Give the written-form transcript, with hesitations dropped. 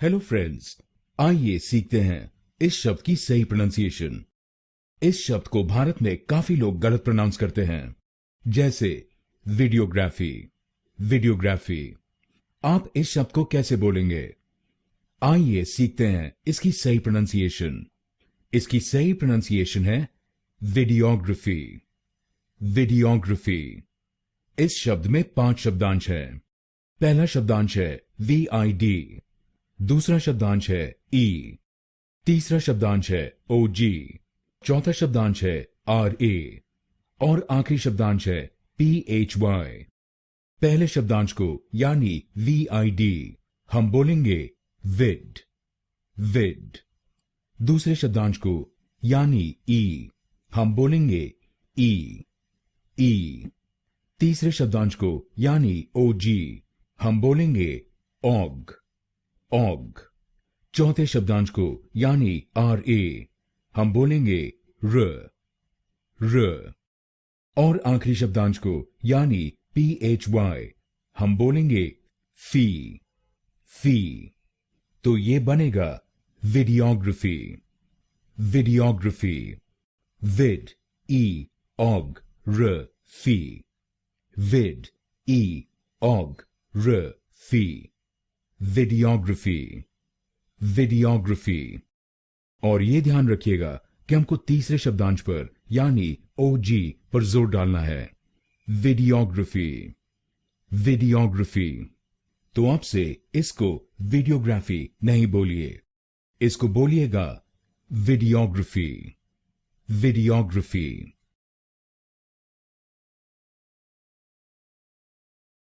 Hello friends, आइए सीखते हैं इस शब्द की सही प्रोनाउंसिएशन। इस शब्द को भारत में काफी लोग गलत प्रोनाउंस करते हैं, जैसे वीडियोग्राफी। वीडियोग्राफी आप इस शब्द को कैसे बोलेंगे? आइए सीखते हैं इसकी सही प्रोनाउंसिएशन। इसकी सही प्रोनाउंसिएशन है वीडियोग्राफी। वीडियोग्राफी। इस शब्द में 5 शब्दांश हैं। पहला शब्दांश है VID, दूसरा शब्दांश है E, तीसरा शब्दांश है OG, चौथा शब्दांश है RA और आखिरी शब्दांश है PHY। पहले शब्दांश को यानी VID हम बोलेंगे विड, विड। दूसरे शब्दांश को यानी E हम बोलेंगे E, E। तीसरे शब्दांश को यानी OG हम बोलेंगे OG, OG। चौथे शब्दांश को यानी RA हम बोलेंगे R, R। और आखिरी शब्दांश को यानी PHY हम बोलेंगे फी, फी। तो ये बनेगा वीडियोग्राफी। वीडियोग्राफी। विड E OG R फी। विड E OG R फी। वीडियोग्राफी। वीडियोग्राफी। और ये ध्यान रखिएगा कि हमको तीसरे शब्दांश पर यानी OG पर जोर डालना है। वीडियोग्राफी। वीडियोग्राफी। तो आपसे इसको वीडियोग्राफी नहीं बोलिए, इसको बोलिएगा वीडियोग्राफी। वीडियोग्राफी।